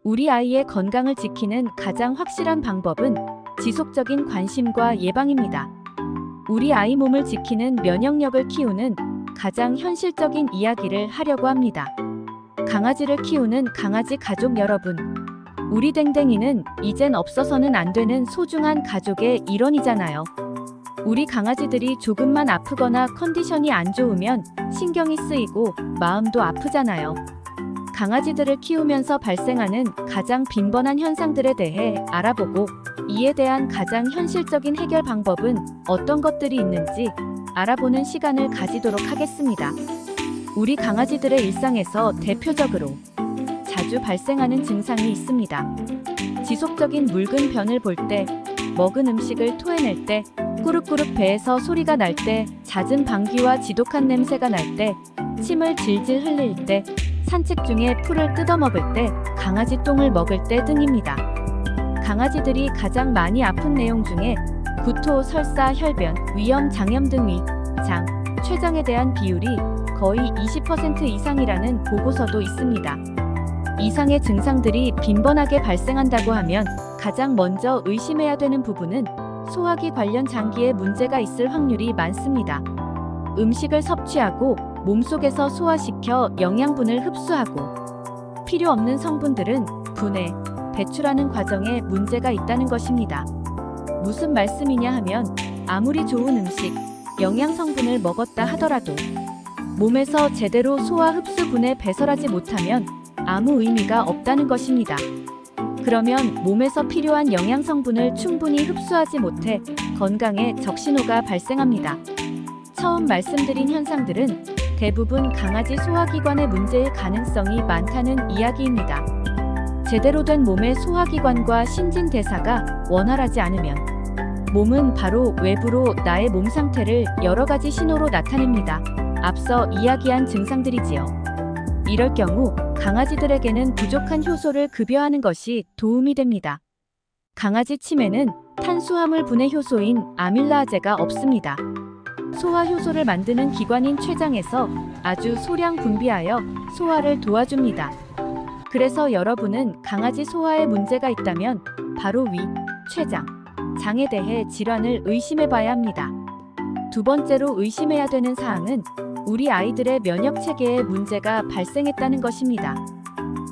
우리 아이의 건강을 지키는 가장 확실한 방법은 지속적인 관심과 예방입니다. 우리 아이 몸을 지키는 면역력을 키우는 가장 현실적인 이야기를 하려고 합니다. 강아지를 키우는 강아지 가족 여러분, 우리 댕댕이는 이젠 없어서는 안 되는 소중한 가족의 일원이잖아요. 우리 강아지들이 조금만 아프거나 컨디션이 안 좋으면 신경이 쓰이고 마음도 아프잖아요. 강아지들을 키우면서 발생하는 가장 빈번한 현상들에 대해 알아보고 이에 대한 가장 현실적인 해결 방법은 어떤 것들이 있는지 알아보는 시간을 가지도록 하겠습니다. 우리 강아지들의 일상에서 대표적으로 자주 발생하는 증상이 있습니다. 지속적인 묽은 변을 볼 때, 먹은 음식을 토해낼 때, 꾸룩꾸룩 배에서 소리가 날 때, 잦은 방귀와 지독한 냄새가 날 때, 침을 질질 흘릴 때, 산책 중에 풀을 뜯어먹을 때, 강아지 똥을 먹을 때 등입니다. 강아지들이 가장 많이 아픈 내용 중에 구토, 설사, 혈변, 위염, 장염 등 위, 장, 췌장에 대한 비율이 거의 20% 이상이라는 보고서도 있습니다. 이상의 증상들이 빈번하게 발생한다고 하면 가장 먼저 의심해야 되는 부분은 소화기 관련 장기에 문제가 있을 확률이 많습니다. 음식을 섭취하고 몸속에서 소화시켜 영양분을 흡수하고 필요 없는 성분들은 분해, 배출하는 과정에 문제가 있다는 것입니다. 무슨 말씀이냐 하면 아무리 좋은 음식, 영양 성분을 먹었다 하더라도 몸에서 제대로 소화 흡수 분해 배설하지 못하면 아무 의미가 없다는 것입니다. 그러면 몸에서 필요한 영양 성분을 충분히 흡수하지 못해 건강에 적신호가 발생합니다. 처음 말씀드린 현상들은 대부분 강아지 소화기관의 문제일 가능성이 많다는 이야기입니다. 제대로 된 몸의 소화기관과 신진대사가 원활하지 않으면 몸은 바로 외부로 나의 몸 상태를 여러 가지 신호로 나타냅니다. 앞서 이야기한 증상들이지요. 이럴 경우 강아지들에게는 부족한 효소를 급여하는 것이 도움이 됩니다. 강아지 침에는 탄수화물 분해 효소인 아밀라아제가 없습니다. 소화 효소를 만드는 기관인 췌장에서 아주 소량 분비하여 소화를 도와줍니다. 그래서 여러분은 강아지 소화에 문제가 있다면 바로 위, 췌장, 장에 대해 질환을 의심해봐야 합니다. 두 번째로 의심해야 되는 사항은 우리 아이들의 면역 체계에 문제가 발생했다는 것입니다.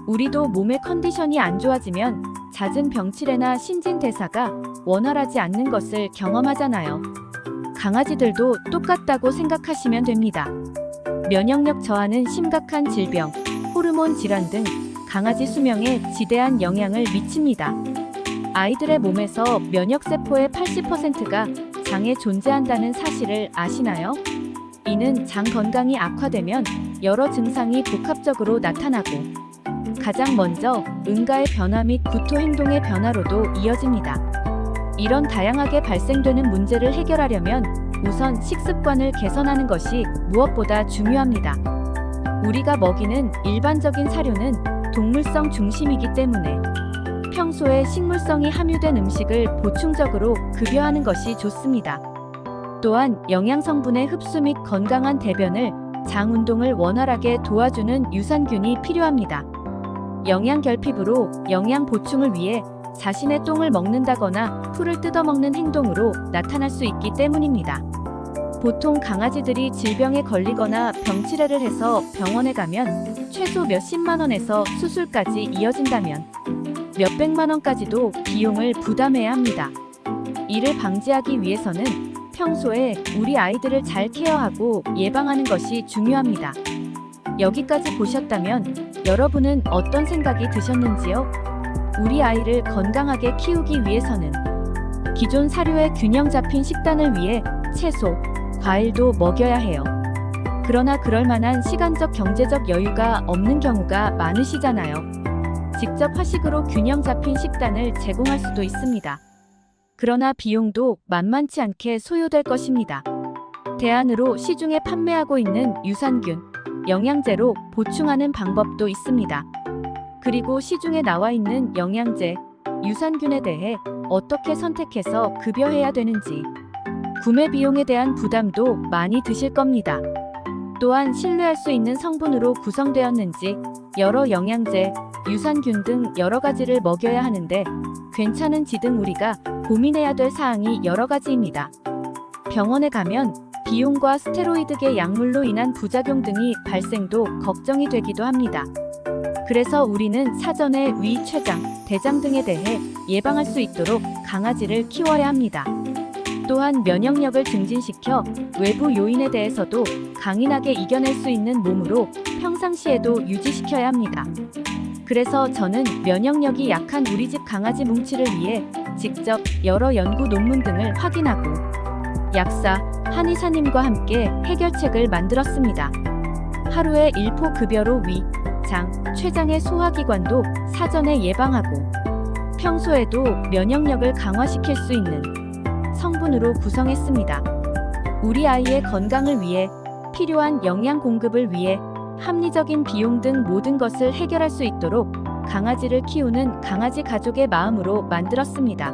우리도 몸의 컨디션이 안 좋아지면 잦은 병치레나 신진대사가 원활하지 않는 것을 경험하잖아요. 강아지들도 똑같다고 생각하시면 됩니다. 면역력 저하는 심각한 질병, 호르몬 질환 등 강아지 수명에 지대한 영향을 미칩니다. 아이들의 몸에서 면역세포의 80%가 장에 존재한다는 사실을 아시나요? 이는 장 건강이 악화되면 여러 증상이 복합적으로 나타나고 가장 먼저 응가의 변화 및 구토 행동의 변화로도 이어집니다. 이런 다양하게 발생되는 문제를 해결하려면 우선 식습관을 개선하는 것이 무엇보다 중요합니다. 우리가 먹이는 일반적인 사료는 동물성 중심이기 때문에 평소에 식물성이 함유된 음식을 보충적으로 급여하는 것이 좋습니다. 또한 영양성분의 흡수 및 건강한 대변을, 장 운동을 원활하게 도와주는 유산균이 필요합니다. 영양결핍으로 영양 보충을 위해 자신의 똥을 먹는다거나 풀을 뜯어먹는 행동으로 나타날 수 있기 때문입니다. 보통 강아지들이 질병에 걸리거나 병치레를 해서 병원에 가면 최소 몇십만 원에서 수술까지 이어진다면 몇백만 원까지도 비용을 부담해야 합니다. 이를 방지하기 위해서는 평소에 우리 아이들을 잘 케어하고 예방하는 것이 중요합니다. 여기까지 보셨다면 여러분은 어떤 생각이 드셨는지요? 우리 아이를 건강하게 키우기 위해서는 기존 사료의 균형 잡힌 식단을 위해 채소, 과일도 먹여야 해요. 그러나 그럴 만한 시간적 경제적 여유가 없는 경우가 많으시잖아요. 직접 화식으로 균형 잡힌 식단을 제공할 수도 있습니다. 그러나 비용도 만만치 않게 소요될 것입니다. 대안으로 시중에 판매하고 있는 유산균, 영양제로 보충하는 방법도 있습니다. 그리고 시중에 나와 있는 영양제, 유산균에 대해 어떻게 선택해서 급여해야 되는지, 구매 비용에 대한 부담도 많이 드실 겁니다. 또한 신뢰할 수 있는 성분으로 구성되었는지, 여러 영양제, 유산균 등 여러 가지를 먹여야 하는데 괜찮은지 등 우리가 고민해야 될 사항이 여러 가지입니다. 병원에 가면 비용과 스테로이드계 약물로 인한 부작용 등이 발생도 걱정이 되기도 합니다. 그래서 우리는 사전에 위, 췌장, 대장 등에 대해 예방할 수 있도록 강아지를 키워야 합니다. 또한 면역력을 증진시켜 외부 요인에 대해서도 강인하게 이겨낼 수 있는 몸으로 평상시에도 유지시켜야 합니다. 그래서 저는 면역력이 약한 우리 집 강아지 뭉치를 위해 직접 여러 연구 논문 등을 확인하고 약사, 한의사님과 함께 해결책을 만들었습니다. 하루에 1포 급여로 위, 장, 췌장의 소화기관도 사전에 예방하고 평소에도 면역력을 강화시킬 수 있는 성분으로 구성했습니다. 우리 아이의 건강을 위해 필요한 영양 공급을 위해 합리적인 비용 등 모든 것을 해결할 수 있도록 강아지를 키우는 강아지 가족의 마음으로 만들었습니다.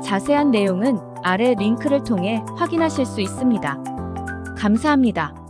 자세한 내용은 아래 링크를 통해 확인하실 수 있습니다. 감사합니다.